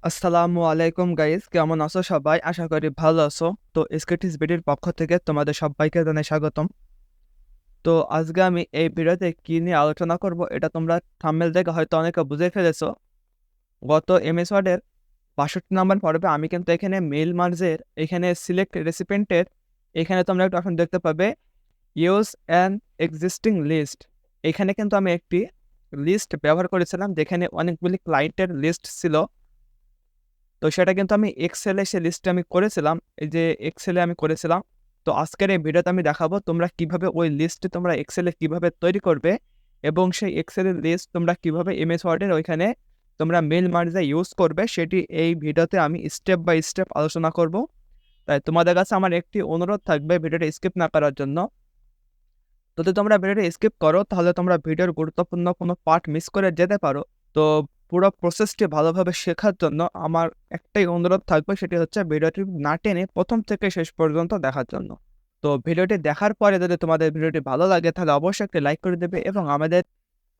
আসসালামু আলাইকুম গাইস, কেমন আছো সবাই? আশা করি ভালো আছো। তো এসকেটিস বিডির পক্ষ থেকে তোমাদের সবাইকে জানাই স্বাগতম। তো আজকে আমি এই ভিডিওতে কি নিয়ে আলোচনা করব এটা তোমরা থাম্বনেল দেখে হয়তো অনেকে বুঝে ফেলেছো। গত এমএস ওয়ার্ডের ৬২ নম্বর পর্বে আমি কিন্তু এখানে মেইল মার্জের এখানে সিলেক্ট রেসিপিয়েন্টের এখানে তোমরা একটু এখন দেখতে পাবে ইউজ অ্যান এক্সিস্টিং লিস্ট। এখানে কিন্তু আমি একটি লিস্ট ব্যবহার করেছিলাম যেখানে অনেকগুলি ক্লায়েন্টের লিস্ট ছিল। তো সেটা কিন্তু আমি এক্সেলে সে লিস্টটা আমি করেছিলাম। এই যে এক্সেলে আমি করেছিলাম। তো আজকের এই ভিডিওতে আমি দেখাবো তোমরা কিভাবে ওই লিস্টটি তোমরা এক্সেলে কিভাবে তৈরি করবে এবং সেই এক্সেলের লিস্ট তোমরা কিভাবে এমএস ওয়ার্ডের ওইখানে তোমরা মেইল মার্জে ইউজ করবে সেটি এই ভিডিওতে আমি স্টেপ বাই স্টেপ আলোচনা করব। তাই তোমাদের কাছে আমার একটি অনুরোধ থাকবে ভিডিওটা স্কিপ না করার জন্য। যদি তোমরা ভিডিওটা স্কিপ করো তাহলে তোমরা ভিডিওর গুরুত্বপূর্ণ কোনো পার্ট মিস করে যেতে পারো। তো পুরো প্রসেসটি ভালোভাবে শেখার জন্য আমার একটাই অনুরোধ থাকবে, সেটি হচ্ছে ভিডিওটি না টেনে প্রথম থেকে শেষ পর্যন্ত দেখার জন্য। তো ভিডিওটি দেখার পরে যদি তোমাদের ভিডিওটি ভালো লাগে তাহলে অবশ্যই একটি লাইক করে দেবে এবং আমাদের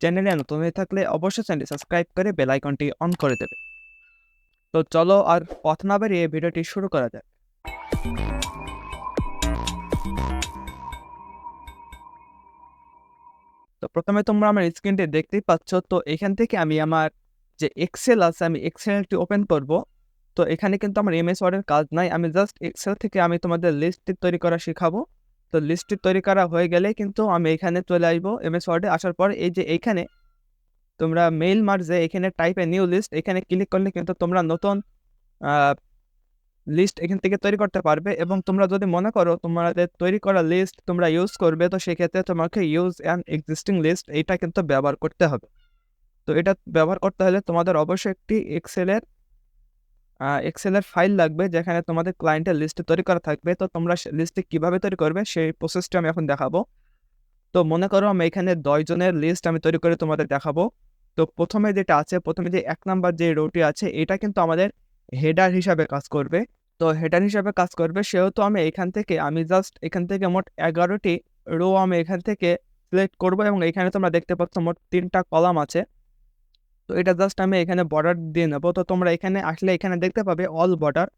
চ্যানেলে নতুন হয়ে থাকলে অবশ্যই চ্যানেলটি সাবস্ক্রাইব করে বেল আইকনটি অন করে দেবে। তো চলো আর কথা না বাড়িয়ে ভিডিওটি শুরু করা যাক। তো প্রথমে তোমরা আমার স্ক্রিনটি দেখতেই পাচ্ছ। তো এখান থেকে আমি আমার যে এক্সেল আছে আমি এক্সেলটি ওপেন করব। তো এখানে কিন্তু আমার এমএস ওয়ার্ডের কাজ নাই, আমি জাস্ট এক্সেল থেকে আমি তোমাদের লিস্টটি তৈরি করা শেখাবো। তো লিস্টটি তৈরি করা হয়ে গেলে কিন্তু আমি এখানে চলে আসবো এমএস ওয়ার্ডে। আসার পর এই যে এইখানে তোমরা মেইল মার্জে এখানে টাইপ এ নিউ লিস্ট এখানে ক্লিক করলে কিন্তু তোমরা নতুন লিস্ট এখান থেকে তৈরি করতে পারবে। এবং তোমরা যদি মনে করো তোমাদের তৈরি করা লিস্ট তোমরা ইউজ করবে, তো সেক্ষেত্রে তোমাকে ইউজ অ্যান এক্সিস্টিং লিস্ট এইটা কিন্তু ব্যবহার করতে হবে। তো এটা ব্যবহার করতে হলে তোমাদের অবশ্যই একটি এক্সেলের ফাইল লাগবে যেখানে তোমাদের ক্লায়েন্টের লিস্ট তৈরি করা থাকবে। তো তোমরা লিস্টটি কীভাবে তৈরি করবে সেই প্রসেসটা আমি এখন দেখাবো। তো মনে করো আমি এখানে 10 জনের লিস্ট আমি তৈরি করে তোমাদের দেখাবো। তো প্রথমে যেটা আছে, প্রথমে যে 1 নাম্বার যে রোটি আছে এটা কিন্তু আমাদের হেডার হিসাবে কাজ করবে। তো হেডার হিসাবে কাজ করবে সেহেতু আমি জাস্ট এখান থেকে মোট 11টি রো আমি এখান থেকে সিলেক্ট করব এবং এখানে তোমরা দেখতে পাচ্ছ মোট 3টা কলাম আছে। তো এটা জাস্ট আমি এখানে বর্ডার দিয়ে নেব। তো তোমরা এখানে আসলে এখানে দেখতে পাবে অল বর্ডার।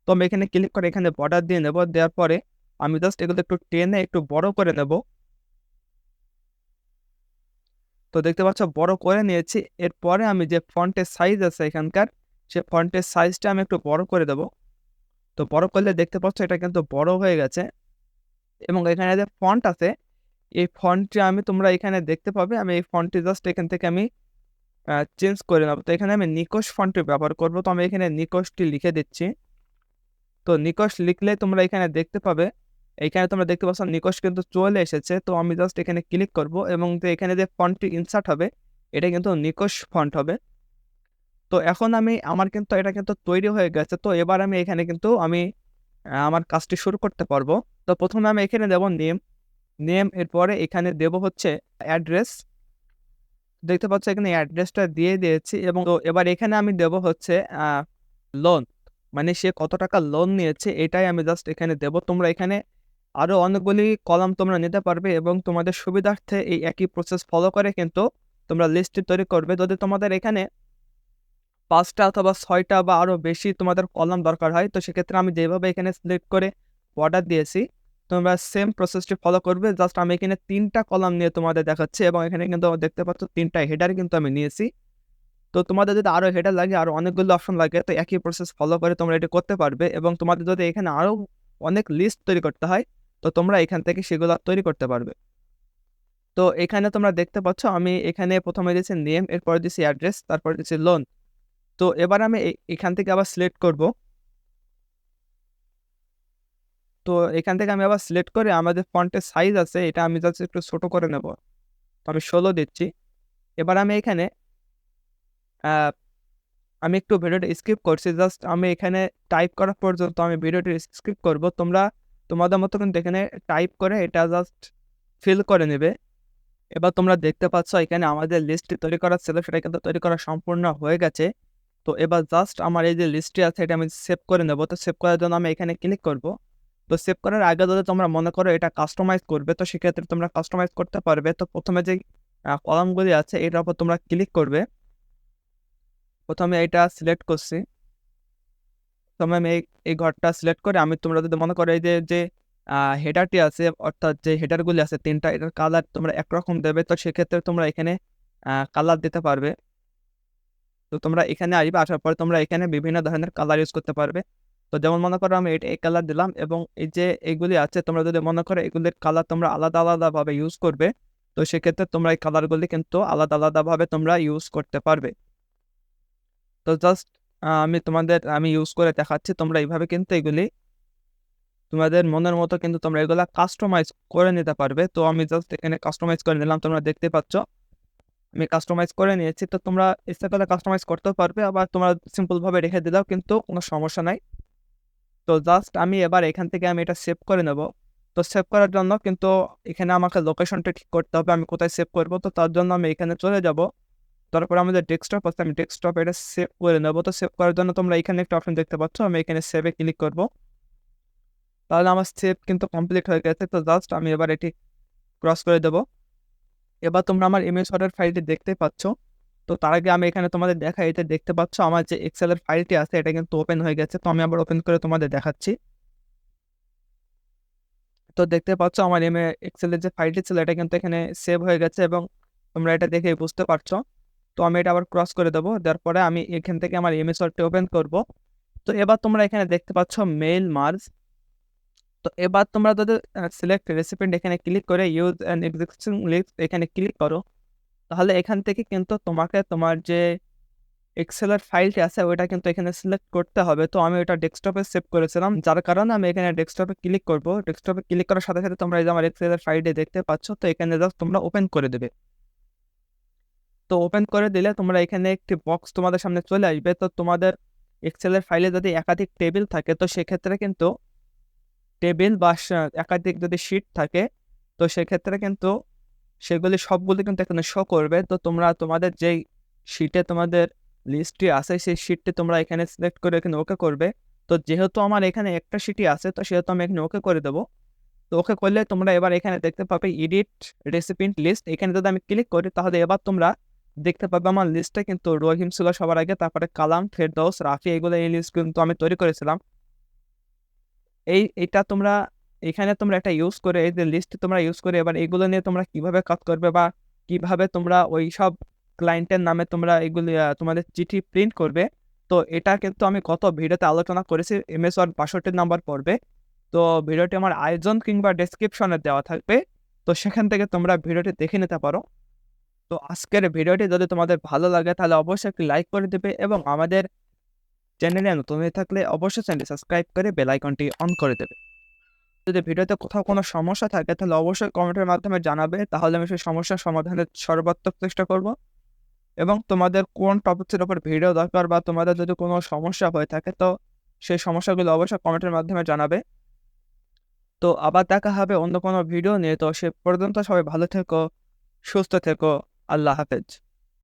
তো আমি এখানে ক্লিক করে এখানে বর্ডার দিয়ে নেব। দেওয়ার পরে আমি জাস্ট এগুলো একটু টেনে একটু বড় করে নেব। তো দেখতে পাচ্ছ বড় করে নিয়েছি। এরপরে আমি যে ফন্টের সাইজ আছে এখানকার সে ফন্টের সাইজটা আমি একটু বড় করে দেব। তো বড় করলে দেখতে পাচ্ছ এটা কিন্তু বড় হয়ে গেছে। এবং এখানে যে ফন্ট আছে এই ফন্টটি তোমরা এখানে দেখতে পাবে। আমি এই ফন্টটি জাস্ট এখান থেকে আমি চেঞ্জ করে নেব। তো এখানে আমি নিকশ ফন্টটি ব্যবহার করব। তো আমি এখানে নিকশটি লিখে দিচ্ছি। তো নিকশ লিখলে তোমরা এখানে দেখতে পাবে, এইখানে তোমরা দেখতে পাচ্ছ নিকশ কিন্তু চলে এসেছে। তো আমি জাস্ট এখানে ক্লিক করব এবং এখানে যে ফন্টটি ইনসার্ট হবে এটা কিন্তু নিকশ ফন্ট হবে। তো এখন আমার কিন্তু এটা কিন্তু তৈরি হয়ে গেছে। তো এবার আমি এখানে কিন্তু আমার কাজটি শুরু করতে পারবো। তো প্রথমে আমি এখানে দেব নেম এরপরে এখানে দেব হচ্ছে অ্যাড্রেস। দেখতে পাচ্ছ এখানে অ্যাড্রেসটা দিয়ে দিয়েছি এবং তো এবার এখানে আমি দেব হচ্ছে লোন, মানে সে কত টাকা লোন নিয়েছে এটাই আমি জাস্ট এখানে দেব। তোমরা এখানে আরো অনেকগুলি কলাম তোমরা নিতে পারবে এবং তোমাদের সুবিধার্থে এই একই প্রসেস ফলো করে কিন্তু তোমরা লিস্টটি তৈরি করবে। যদি তোমাদের এখানে 5টা অথবা 6টা বা আরো বেশি তোমাদের কলাম দরকার হয় তো সেক্ষেত্রে আমি যেভাবে এখানে সিলেক্ট করে বর্ডার দিয়েছি তোমরা সেম প্রসেসটি ফলো করবে। জাস্ট আমি এখানে 3টা কলাম নিয়ে তোমাদের দেখাচ্ছি এবং এখানে কিন্তু দেখতে পাচ্ছ 3টা হেডার কিন্তু আমি নিয়েছি। তো তোমাদের যদি আরো হেডার লাগে আরো অনেকগুলো অপশন লাগে তো একই প্রসেস ফলো করে তোমরা এটি করতে পারবে। এবং তোমাদের যদি এখানে আরো অনেক লিস্ট তৈরি করতে হয় তো তোমরা এখান থেকে সেগুলো তৈরি করতে পারবে। তো এখানে তোমরা দেখতে পাচ্ছ আমি এখানে প্রথমে দিয়েছি নেম, এরপরে দিয়েছি অ্যাড্রেস, তারপর দিয়েছি লোন। তো এবার আমি এখান থেকে আবার সিলেক্ট করব। তো এখান থেকে আমি আবার সিলেক্ট করে আমাদের ফন্টের সাইজ আছে এটা আমি জাস্ট একটু ছোট করে নেব। তো আমি 16 দিচ্ছি। এবার আমি এখানে আহ, আমি একটু ভিডিওটা স্কিপ করছি, জাস্ট আমি এখানে টাইপ করা পর্যন্ত আমি ভিডিওটি স্কিপ করব। তোমরা তোমাদের মতো কিন্তু এখানে টাইপ করে এটা জাস্ট ফিল করে নেবে। এবার তোমরা দেখতে পাচ্ছ এখানে আমাদের লিস্টটি তৈরি করা ছিল সেটা কিন্তু তৈরি করা সম্পূর্ণ হয়ে গেছে। তো এবার জাস্ট আমার এই যে লিস্টটি আছে এটা আমি সেভ করে নেব। তো সেভ করার জন্য আমি এখানে ক্লিক করব। তো সেভ করার আগে যদি তোমরা মনে করো এটা কাস্টমাইজ করবে তো সেক্ষেত্রে তোমরা কাস্টমাইজ করতে পারবে। তো প্রথমে যে কলামগুলি আছে এটার উপর তোমরা ক্লিক করবে। প্রথমে এটা সিলেক্ট করছি। তো আমি এই ঘরটা সিলেক্ট করে তোমরা যদি মনে করো এই যে হেডারটি আছে অর্থাৎ যে হেডারগুলি আছে ৩ টা এটার কালার তোমরা একরকম দেবে। তো সেক্ষেত্রে তোমরা এখানে কালার দিতে পারবে। তো তোমরা এখানে আসবে, আসার পরে তোমরা এখানে বিভিন্ন ধরনের কালার ইউজ করতে পারবে। তো যেমন মনে করো আমি এই কালার দিলাম এবং এই যে এইগুলি আছে তোমরা যদি মনে করো এগুলির কালার তোমরা আলাদাভাবে ইউজ করবে, তো সেক্ষেত্রে তোমরা এই কালারগুলি কিন্তু আলাদাভাবে তোমরা ইউজ করতে পারবে। তো জাস্ট আমি ইউজ করে দেখাচ্ছি। তোমরা এইভাবে কিন্তু এগুলি তোমাদের মনের মতো কিন্তু তোমরা এগুলা কাস্টমাইজ করে নিতে পারবে। তো আমি জাস্ট এখানে কাস্টমাইজ করে নিলাম। তোমরা দেখতে পাচ্ছ আমি কাস্টমাইজ করে নিয়েছি। তো তোমরা ইচ্ছা করলে কাস্টমাইজ করতেও পারবে, আবার তোমরা সিম্পল ভাবে রেখে দিলেও কিন্তু কোনো সমস্যা নাই। তো জাস্ট আমি এবার এখান থেকে আমি এটা সেভ করে নেব। তো সেভ করার জন্য কিন্তু এখানে আমাকে লোকেশনটা ঠিক করতে হবে, আমি কোথায় সেভ করব। তো তার জন্য আমি এখানে চলে যাব। তারপরে আমাদের ডেস্কটপ আছে, আমি ডেস্কটপে এটা সেভ করে নেব। তো সেভ করার জন্য তোমরা এখানে একটা অপশন দেখতে পাচ্ছ, আমি এখানে সেভে ক্লিক করব। তাহলে আমার সেভ কিন্তু কমপ্লিট হয়ে গেছে। তো জাস্ট আমি এবার এটি ক্রস করে দেব। এবার তোমরা আমার ইমেজ ফটোর ফাইলটি দেখতে পাচ্ছ। তো তার আগে আমি এখানে তোমাদের দেখাই, এতে দেখতে পাচ্ছ আমার যে এক্সেলের ফাইলটি আছে এটা কিন্তু ওপেন হয়ে গেছে। তো আমি আবার ওপেন করে তোমাদের দেখাচ্ছি। তো দেখতে পাচ্ছ আমার এক্সেলের যে ফাইলটি ছিল এটা কিন্তু এখানে সেভ হয়ে গেছে এবং তোমরা এটা দেখে বুঝতে পারছো। তো আমি এটা আবার ক্রস করে দেবো, দেওয়ার পরে আমি এখান থেকে আমার ইমেজ ফটোটি ওপেন করব। তো এবার তোমরা এখানে দেখতে পাচ্ছ মেইল মার্জ। তো এবার তোমরা যদি সিলেক্ট রেসিপিয়েন্ট এখানে ক্লিক করে ইউজ অ্যান এক্সিস্টিং লিস্ট এখানে ক্লিক করো, তাহলে এখান থেকে কিন্তু তোমাকে তোমার যে এক্সেলের ফাইলটি আছে ওইটা কিন্তু এখানে সিলেক্ট করতে হবে। তো আমি ওটা ডেস্কটপে সেভ করেছিলাম, যার কারণে আমি এখানে ডেস্কটপে ক্লিক করব। ডেস্কটপে ক্লিক করার সাথে সাথে তোমরা এই যে আমার এক্সেলের ফাইলটি দেখতে পাচ্ছ। তো এখানে জাস্ট তোমরা ওপেন করে দেবে। তো ওপেন করে দিলে তোমরা এখানে একটি বক্স তোমাদের সামনে চলে আসবে। তো তোমাদের এক্সেলের ফাইলে যদি একাধিক টেবিল থাকে তো সেক্ষেত্রে কিন্তু টেবিল বা একাধিক যদি শিট থাকে তো সেক্ষেত্রে কিন্তু সেগুলি সবগুলি কিন্তু এখানে শো করবে। তো তোমরা তোমাদের যেই শিটে তোমাদের লিস্টটি আছে সেই শিটটি তোমরা এখানে সিলেক্ট করে এখানে ওকে করবে। তো যেহেতু আমার এখানে একটা শিটই আছে তো সেহেতু আমি এখানে ওকে করে দেবো। তো ওকে করলে তোমরা এবার এখানে দেখতে পাবে এডিট রেসিপিয়েন্ট লিস্ট। এখানে যদি আমি ক্লিক করি তাহলে এবার তোমরা দেখতে পাবে আমার লিস্টে কিন্তু রহিম ছিল সবার আগে, তারপরে কালাম, ফেরদৌস, রাফি, এগুলো এই লিস্ট কিন্তু আমি তৈরি করেছিলাম। এইটা তোমরা এখানে তোমরা একটা ইউজ করে এই যে লিস্ট তোমরা ইউজ করে এবার এগুলো নিয়ে তোমরা কিভাবে কাজ করবে বা কিভাবে তোমরা ওই সব ক্লায়েন্টের নামে তোমরা এগুলি তোমাদের চিঠি প্রিন্ট করবে। তো এটা কিন্তু আমি গত ভিডিওতে আলোচনা করেছি MS ওয়ার্ড ৬২ নাম্বার পর্বে। তো ভিডিওটি আমার আয়োজন কিংবা ডেসক্রিপশনে দেওয়া থাকবে। তো সেখান থেকে তোমরা ভিডিওটি দেখে নিতে পারো। তো আজকের ভিডিওটি যদি তোমাদের ভালো লাগে তাহলে অবশ্যই একটি লাইক করে দেবে এবং আমাদের চ্যানেলে নতুন হয়ে থাকলে অবশ্যই চ্যানেলটি সাবস্ক্রাইব করে বেল আইকনটি অন করে দেবে। যদি ভিডিওতে কোথাও কোনো সমস্যা থাকে তাহলে অবশ্যই কমেন্টের মাধ্যমে জানাবে, তাহলে আমি সেই সমস্যার সমাধানের সর্বাত্মক চেষ্টা করব। এবং তোমাদের কোন টপিকসের উপর ভিডিও দরকার বা তোমাদের যদি কোনো সমস্যা হয়ে থাকে তো সেই সমস্যাগুলো অবশ্যই কমেন্টের মাধ্যমে জানাবে। তো আবার দেখা হবে অন্য কোনো ভিডিও নিয়ে। তো সে পর্যন্ত সবাই ভালো থেকো, সুস্থ থেকো। আল্লাহ হাফেজ।